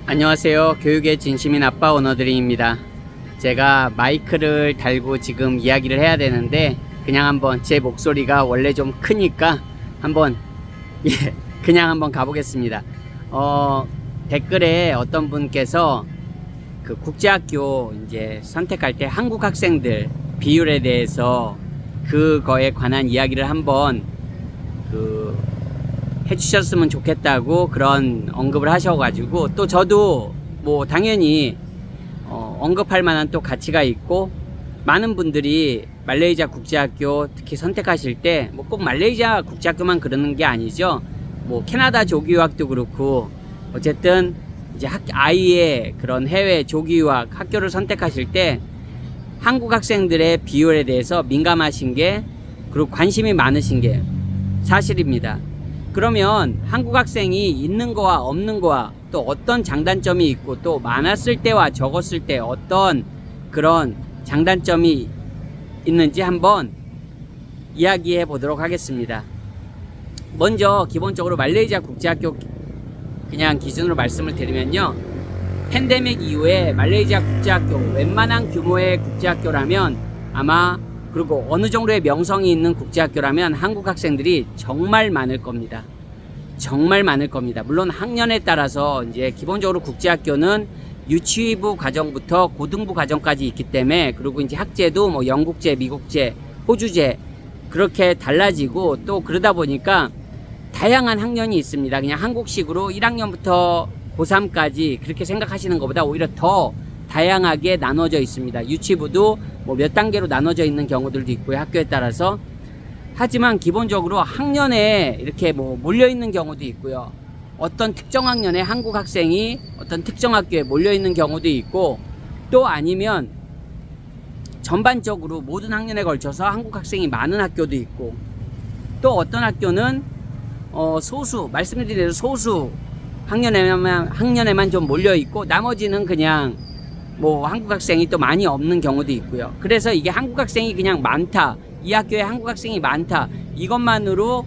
안녕하세요. 교육의 진심인 아빠 원어드림입니다. 제가 마이크를 달고 지금 이야기를 해야 되는데 그냥 한번 제 목소리가 원래 좀 크니까 한번 그냥 한번 가보겠습니다. 댓글에 어떤 분께서 그 국제학교 이제 선택할 때 한국 학생들 비율에 대해서 그거에 관한 이야기를 한번 해주셨으면 좋겠다고 그런 언급을 하셔가지고, 또 저도 뭐 당연히 언급할 만한 또 가치가 있고, 많은 분들이 말레이시아 국제학교 특히 선택하실 때 뭐 꼭 말레이시아 국제학교만 그러는 게 아니죠. 뭐 캐나다 조기유학도 그렇고, 어쨌든 이제 아이의 그런 해외 조기유학 학교를 선택하실 때 한국 학생들의 비율에 대해서 민감하신 게, 그리고 관심이 많으신 게 사실입니다. 그러면 한국 학생이 있는 거와 없는 거와 또 어떤 장단점이 있고, 또 많았을 때와 적었을 때 어떤 그런 장단점이 있는지 한번 이야기해 보도록 하겠습니다. 먼저 기본적으로 말레이시아 국제학교 그냥 기준으로 말씀을 드리면요, 팬데믹 이후에 말레이시아 국제학교, 웬만한 규모의 국제학교라면 아마, 그리고 어느 정도의 명성이 있는 국제학교라면 한국 학생들이 정말 많을 겁니다. 정말 많을 겁니다. 물론 학년에 따라서 이제 기본적으로 국제학교는 유치부 과정부터 고등부 과정까지 있기 때문에, 그리고 이제 학제도 뭐 영국제, 미국제, 호주제 그렇게 달라지고, 또 그러다 보니까 다양한 학년이 있습니다. 그냥 한국식으로 1학년부터 고3까지 그렇게 생각하시는 것보다 오히려 더 다양하게 나눠져 있습니다. 유치부도 뭐 몇 단계로 나눠져 있는 경우들도 있고요, 학교에 따라서. 하지만 기본적으로 학년에 이렇게 뭐 몰려 있는 경우도 있고요, 어떤 특정 학년에 한국 학생이 어떤 특정 학교에 몰려 있는 경우도 있고, 또 아니면 전반적으로 모든 학년에 걸쳐서 한국 학생이 많은 학교도 있고, 또 어떤 학교는 소수, 말씀드린 대로 소수 학년에만 좀 몰려 있고, 나머지는 그냥 뭐 한국 학생이 또 많이 없는 경우도 있고요. 그래서 이게 한국 학생이 그냥 많다, 이 학교에 한국 학생이 많다, 이것만으로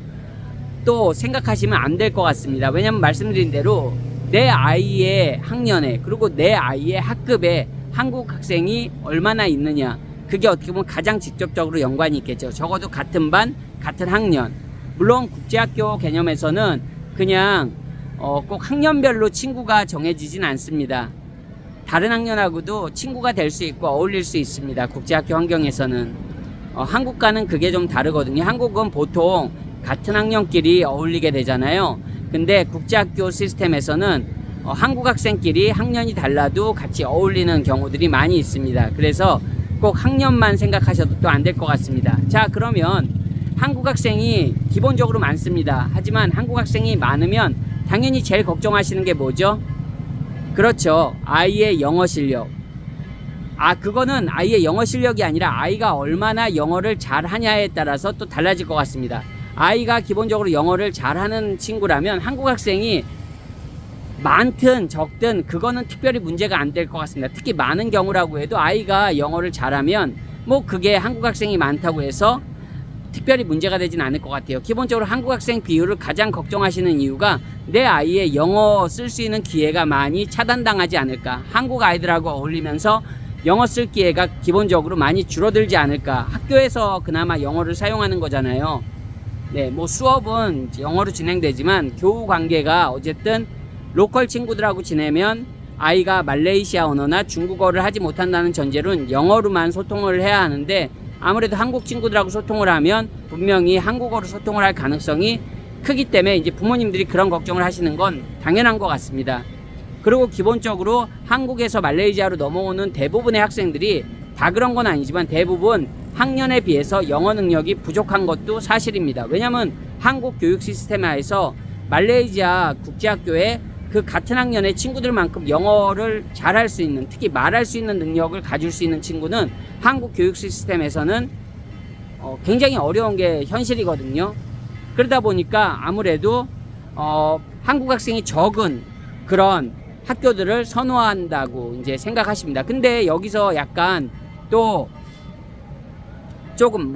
또 생각하시면 안 될 것 같습니다. 왜냐면 말씀드린 대로 내 아이의 학년에, 그리고 내 아이의 학급에 한국 학생이 얼마나 있느냐, 그게 어떻게 보면 가장 직접적으로 연관이 있겠죠. 적어도 같은 반, 같은 학년. 물론 국제학교 개념에서는 그냥 꼭 학년별로 친구가 정해지진 않습니다. 다른 학년하고도 친구가 될 수 있고 어울릴 수 있습니다. 국제학교 환경에서는. 한국과는 그게 좀 다르거든요. 한국은 보통 같은 학년끼리 어울리게 되잖아요. 근데 국제학교 시스템에서는 한국 학생끼리 학년이 달라도 같이 어울리는 경우들이 많이 있습니다. 그래서 꼭 학년만 생각하셔도 또 안 될 것 같습니다. 자, 그러면 한국 학생이 기본적으로 많습니다. 하지만 한국 학생이 많으면 당연히 제일 걱정하시는 게 뭐죠? 그렇죠, 아이의 영어 실력. 그거는 아이의 영어 실력이 아니라 아이가 얼마나 영어를 잘하냐에 따라서 또 달라질 것 같습니다. 아이가 기본적으로 영어를 잘하는 친구라면 한국 학생이 많든 적든 그거는 특별히 문제가 안 될 것 같습니다. 특히 많은 경우라고 해도 아이가 영어를 잘하면 뭐 그게 한국 학생이 많다고 해서 특별히 문제가 되진 않을 것 같아요. 기본적으로 한국 학생 비율을 가장 걱정하시는 이유가 내 아이의 영어 쓸 수 있는 기회가 많이 차단당하지 않을까, 한국 아이들하고 어울리면서 영어 쓸 기회가 기본적으로 많이 줄어들지 않을까. 학교에서 그나마 영어를 사용하는 거잖아요. 네, 뭐 수업은 영어로 진행되지만 교우 관계가 어쨌든 로컬 친구들하고 지내면 아이가 말레이시아 언어나 중국어를 하지 못한다는 전제로는 영어로만 소통을 해야 하는데, 아무래도 한국 친구들하고 소통을 하면 분명히 한국어로 소통을 할 가능성이 크기 때문에 이제 부모님들이 그런 걱정을 하시는 건 당연한 것 같습니다. 그리고 기본적으로 한국에서 말레이시아로 넘어오는 대부분의 학생들이, 다 그런 건 아니지만 대부분 학년에 비해서 영어 능력이 부족한 것도 사실입니다. 왜냐하면 한국 교육 시스템 하에서 말레이시아 국제학교에 그 같은 학년의 친구들만큼 영어를 잘할 수 있는, 특히 말할 수 있는 능력을 가질 수 있는 친구는 한국 교육 시스템에서는 굉장히 어려운 게 현실이거든요. 그러다 보니까 아무래도 한국 학생이 적은 그런 학교들을 선호한다고 이제 생각하십니다. 근데 여기서 약간 또 조금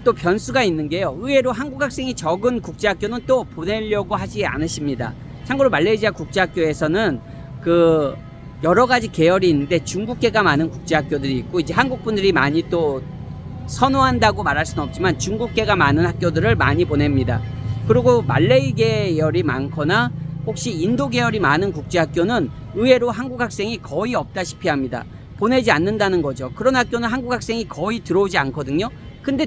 또 변수가 있는 게요, 의외로 한국 학생이 적은 국제학교는 또 보내려고 하지 않으십니다. 참고로 말레이시아 국제학교에서는 그 여러 가지 계열이 있는데 중국계가 많은 국제학교들이 있고, 이제 한국 분들이 많이 또 선호한다고 말할 수는 없지만 중국계가 많은 학교들을 많이 보냅니다. 그리고 말레이 계열이 많거나 혹시 인도 계열이 많은 국제학교는 의외로 한국 학생이 거의 없다시피 합니다. 보내지 않는다는 거죠. 그런 학교는 한국 학생이 거의 들어오지 않거든요. 근데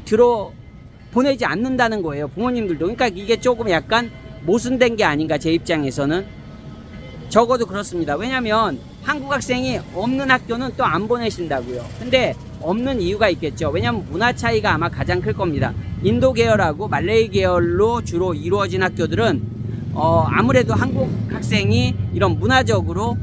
보내지 않는다는 거예요, 부모님들도. 그러니까 이게 조금 약간 모순된 게 아닌가, 제 입장에서는. 적어도 그렇습니다. 왜냐면 한국 학생이 없는 학교는 또 안 보내신다고요. 근데 없는 이유가 있겠죠. 왜냐면 문화 차이가 아마 가장 클 겁니다. 인도 계열하고 말레이 계열로 주로 이루어진 학교들은 아무래도 한국 학생이 이런 문화적으로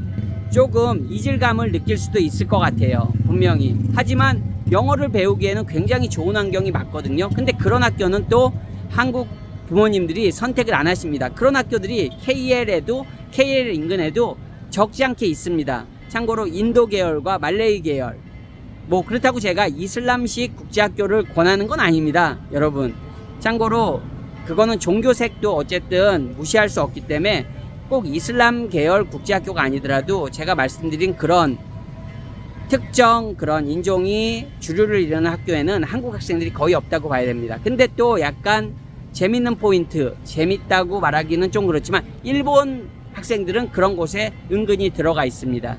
조금 이질감을 느낄 수도 있을 것 같아요, 분명히. 하지만 영어를 배우기에는 굉장히 좋은 환경이 맞거든요. 근데 그런 학교는 또 한국 부모님들이 선택을 안 하십니다. 그런 학교들이 KL 인근에도 적지 않게 있습니다. 참고로 인도 계열과 말레이 계열, 뭐 그렇다고 제가 이슬람식 국제학교를 권하는 건 아닙니다, 여러분. 참고로 그거는 종교색도 어쨌든 무시할 수 없기 때문에 꼭 이슬람 계열 국제학교가 아니더라도 제가 말씀드린 그런 특정 그런 인종이 주류를 이루는 학교에는 한국 학생들이 거의 없다고 봐야 됩니다. 근데 또 약간 재밌는 포인트, 재밌다고 말하기는 좀 그렇지만 일본 학생들은 그런 곳에 은근히 들어가 있습니다.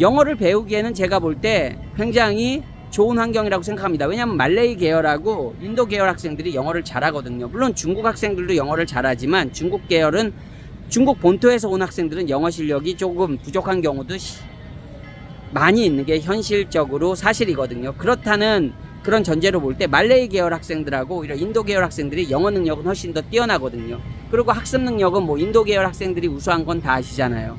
영어를 배우기에는 제가 볼 때 굉장히 좋은 환경이라고 생각합니다. 왜냐하면 말레이 계열하고 인도 계열 학생들이 영어를 잘하거든요. 물론 중국 학생들도 영어를 잘하지만 중국 본토에서 온 학생들은 영어 실력이 조금 부족한 경우도 많이 있는 게 현실적으로 사실이거든요. 그렇다는 그런 전제로 볼 때 말레이 계열 학생들하고 오히려 인도 계열 학생들이 영어 능력은 훨씬 더 뛰어나거든요. 그리고 학습 능력은 뭐 인도 계열 학생들이 우수한 건 다 아시잖아요.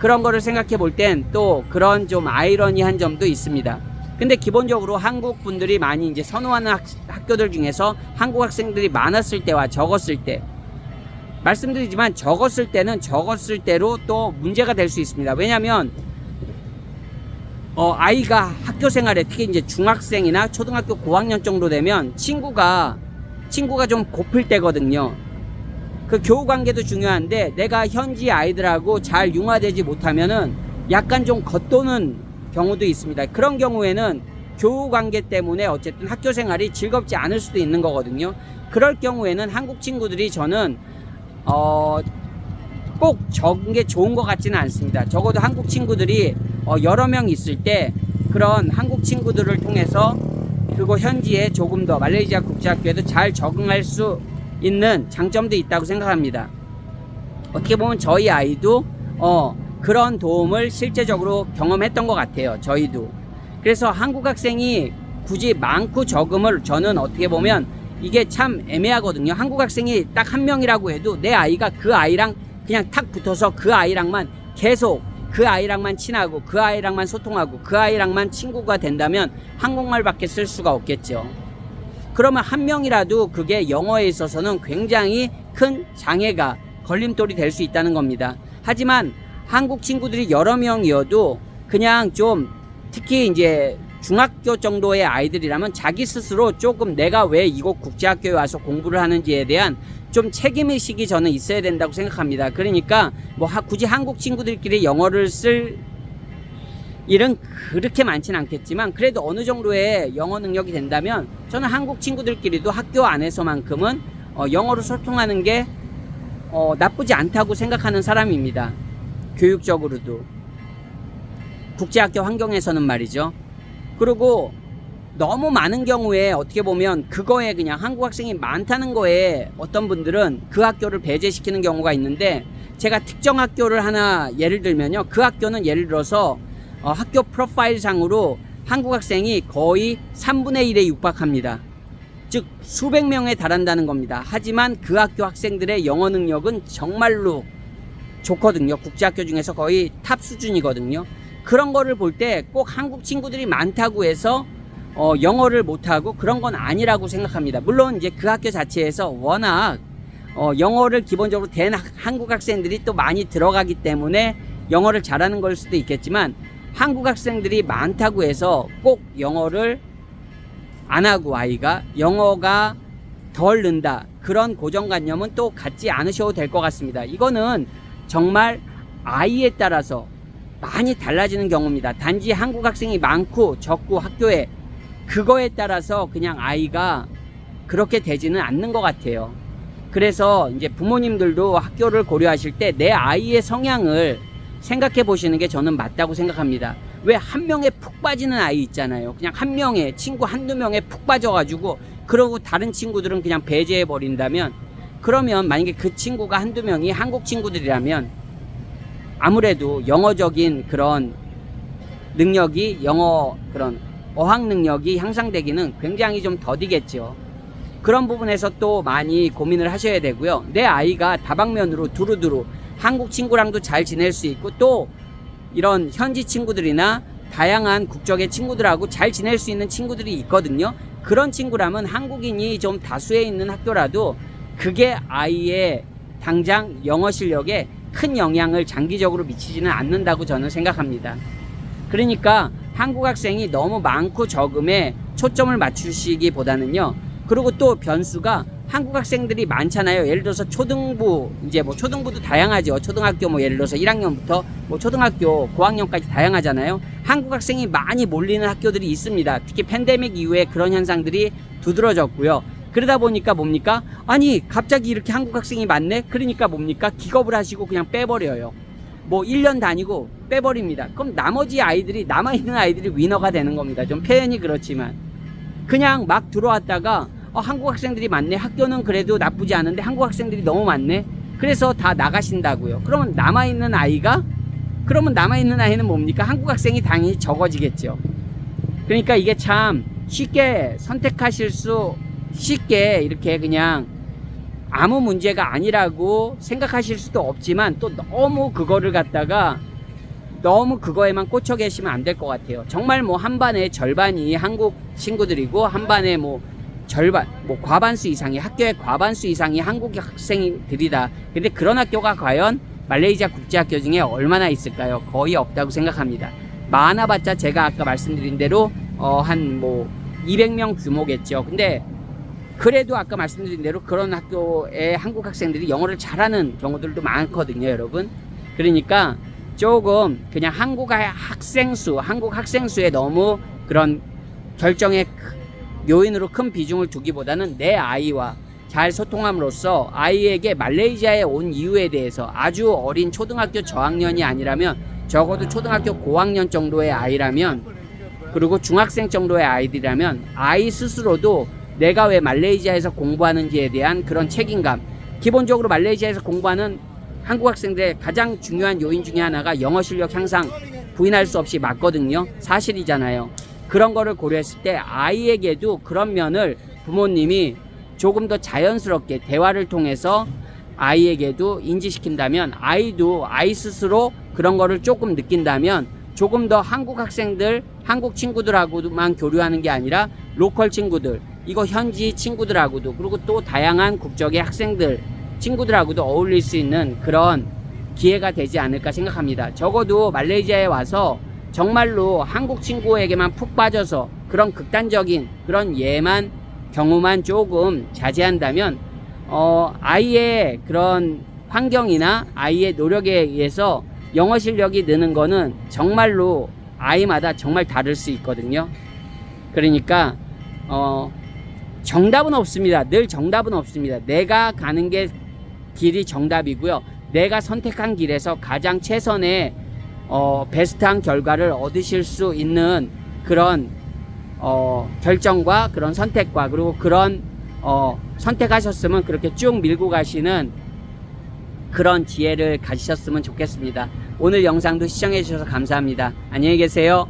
그런 거를 생각해 볼 땐 또 그런 좀 아이러니한 점도 있습니다. 근데 기본적으로 한국 분들이 많이 이제 선호하는 학교들 중에서 한국 학생들이 많았을 때와 적었을 때, 말씀드리지만 적었을 때는 적었을 대로 또 문제가 될 수 있습니다. 왜냐하면 아이가 학교 생활에 특히 이제 중학생이나 초등학교 고학년 정도 되면 친구가 좀 고플 때거든요. 그 교우 관계도 중요한데 내가 현지 아이들하고 잘 융화되지 못하면은 약간 좀 겉도는 경우도 있습니다. 그런 경우에는 교우 관계 때문에 어쨌든 학교 생활이 즐겁지 않을 수도 있는 거거든요. 그럴 경우에는 한국 친구들이 저는 꼭 적은 게 좋은 것 같지는 않습니다. 적어도 한국 친구들이 여러 명 있을 때 그런 한국 친구들을 통해서 그리고 현지에 조금 더 말레이시아 국제학교에도 잘 적응할 수 있는 장점도 있다고 생각합니다. 어떻게 보면 저희 아이도 그런 도움을 실제적으로 경험했던 것 같아요, 저희도. 그래서 한국 학생이 굳이 많고 적음을 저는 어떻게 보면 이게 참 애매하거든요. 한국 학생이 딱 한 명이라고 해도 내 아이가 그 아이랑 그냥 탁 붙어서 그 아이랑만 계속 그 아이랑만 친하고 그 아이랑만 소통하고 그 아이랑만 친구가 된다면 한국말밖에 쓸 수가 없겠죠. 그러면 한 명이라도 그게 영어에 있어서는 굉장히 큰 장애가 걸림돌이 될 수 있다는 겁니다. 하지만 한국 친구들이 여러 명이어도 그냥 좀 특히 이제 중학교 정도의 아이들이라면 자기 스스로 조금 내가 왜 이곳 국제학교에 와서 공부를 하는지에 대한 좀 책임의식이 저는 있어야 된다고 생각합니다. 그러니까 뭐 굳이 한국 친구들끼리 영어를 쓸 일은 그렇게 많지는 않겠지만 그래도 어느 정도의 영어 능력이 된다면 저는 한국 친구들끼리도 학교 안에서만큼은 영어로 소통하는 게 나쁘지 않다고 생각하는 사람입니다. 교육적으로도 국제학교 환경에서는 말이죠. 그리고 너무 많은 경우에 어떻게 보면 그거에 그냥 한국 학생이 많다는 거에 어떤 분들은 그 학교를 배제시키는 경우가 있는데, 제가 특정 학교를 하나 예를 들면요, 그 학교는 예를 들어서 학교 프로파일 상으로 한국 학생이 거의 3분의 1에 육박합니다. 즉 수백 명에 달한다는 겁니다. 하지만 그 학교 학생들의 영어 능력은 정말로 좋거든요. 국제학교 중에서 거의 탑 수준이거든요. 그런 거를 볼 때 꼭 한국 친구들이 많다고 해서 영어를 못하고 그런 건 아니라고 생각합니다. 물론 이제 그 학교 자체에서 워낙 영어를 기본적으로 된 한국 학생들이 또 많이 들어가기 때문에 영어를 잘하는 걸 수도 있겠지만, 한국 학생들이 많다고 해서 꼭 영어를 안 하고 아이가 영어가 덜 는다, 그런 고정관념은 또 갖지 않으셔도 될 것 같습니다. 이거는 정말 아이에 따라서 많이 달라지는 경우입니다. 단지 한국 학생이 많고 적고 학교에 그거에 따라서 그냥 아이가 그렇게 되지는 않는 것 같아요. 그래서 이제 부모님들도 학교를 고려하실 때 내 아이의 성향을 생각해 보시는 게 저는 맞다고 생각합니다. 왜 한 명에 푹 빠지는 아이 있잖아요. 그냥 한 명에 친구 한두 명에 푹 빠져가지고 그러고 다른 친구들은 그냥 배제해 버린다면, 그러면 만약에 그 친구가 한두 명이 한국 친구들이라면 아무래도 영어적인 그런 능력이, 영어 그런 어학 능력이 향상되기는 굉장히 좀 더디겠죠. 그런 부분에서 또 많이 고민을 하셔야 되고요. 내 아이가 다방면으로 두루두루 한국 친구랑도 잘 지낼 수 있고 또 이런 현지 친구들이나 다양한 국적의 친구들하고 잘 지낼 수 있는 친구들이 있거든요. 그런 친구라면 한국인이 좀 다수에 있는 학교라도 그게 아이의 당장 영어 실력에 큰 영향을 장기적으로 미치지는 않는다고 저는 생각합니다. 그러니까 한국 학생이 너무 많고 적음에 초점을 맞추시기보다는요. 그리고 또 변수가 한국 학생들이 많잖아요. 예를 들어서 초등부, 이제 뭐 초등부도 다양하죠. 초등학교 뭐 예를 들어서 1학년부터 뭐 초등학교 고학년까지 다양하잖아요. 한국 학생이 많이 몰리는 학교들이 있습니다. 특히 팬데믹 이후에 그런 현상들이 두드러졌고요. 그러다 보니까 뭡니까? 아니 갑자기 이렇게 한국 학생이 많네? 그러니까 뭡니까? 기겁을 하시고 그냥 빼버려요. 뭐 1년 다니고 빼버립니다. 그럼 나머지 아이들이, 남아있는 아이들이 위너가 되는 겁니다. 좀 표현이 그렇지만 그냥 막 들어왔다가 한국 학생들이 많네, 학교는 그래도 나쁘지 않은데 한국 학생들이 너무 많네, 그래서 다 나가신다고요. 그러면 남아있는 아이는 뭡니까? 한국 학생이 당연히 적어지겠죠. 그러니까 이게 참 쉽게 쉽게 이렇게 그냥 아무 문제가 아니라고 생각하실 수도 없지만 또 너무 그거에만 꽂혀 계시면 안 될 것 같아요. 정말 뭐 한 반의 절반이 한국 친구들이고 한 반의 과반수 이상이, 학교의 과반수 이상이 한국 학생들이다. 근데 그런 학교가 과연 말레이시아 국제학교 중에 얼마나 있을까요? 거의 없다고 생각합니다. 많아봤자 제가 아까 말씀드린 대로 한 200명 규모겠죠. 근데 그래도 아까 말씀드린 대로 그런 학교에 한국 학생들이 영어를 잘하는 경우들도 많거든요, 여러분. 그러니까 조금 그냥 한국 학생수에 너무 그런 결정의 요인으로 큰 비중을 두기보다는 내 아이와 잘 소통함으로써 아이에게 말레이시아에 온 이유에 대해서, 아주 어린 초등학교 저학년이 아니라면 적어도 초등학교 고학년 정도의 아이라면, 그리고 중학생 정도의 아이들이라면 아이 스스로도 내가 왜 말레이시아에서 공부하는지에 대한 그런 책임감, 기본적으로 말레이시아에서 공부하는 한국 학생들의 가장 중요한 요인 중에 하나가 영어 실력 향상, 부인할 수 없이 맞거든요. 사실이잖아요. 그런 거를 고려했을 때 아이에게도 그런 면을 부모님이 조금 더 자연스럽게 대화를 통해서 아이에게도 인지시킨다면, 아이도 아이 스스로 그런 거를 조금 느낀다면 조금 더 한국 학생들, 한국 친구들하고만 교류하는 게 아니라 로컬 친구들, 이거 현지 친구들하고도, 그리고 또 다양한 국적의 학생들, 친구들하고도 어울릴 수 있는 그런 기회가 되지 않을까 생각합니다. 적어도 말레이시아에 와서 정말로 한국 친구에게만 푹 빠져서 그런 극단적인 그런 경우만 조금 자제한다면 아이의 그런 환경이나 아이의 노력에 의해서 영어 실력이 느는 거는 정말로 아이마다 정말 다를 수 있거든요. 그러니까 정답은 없습니다. 늘 정답은 없습니다. 내가 가는 게 길이 정답이고요. 내가 선택한 길에서 가장 최선의 베스트한 결과를 얻으실 수 있는 그런 결정과 그런 선택과, 그리고 그런 선택하셨으면 그렇게 쭉 밀고 가시는 그런 지혜를 가지셨으면 좋겠습니다. 오늘 영상도 시청해 주셔서 감사합니다. 안녕히 계세요.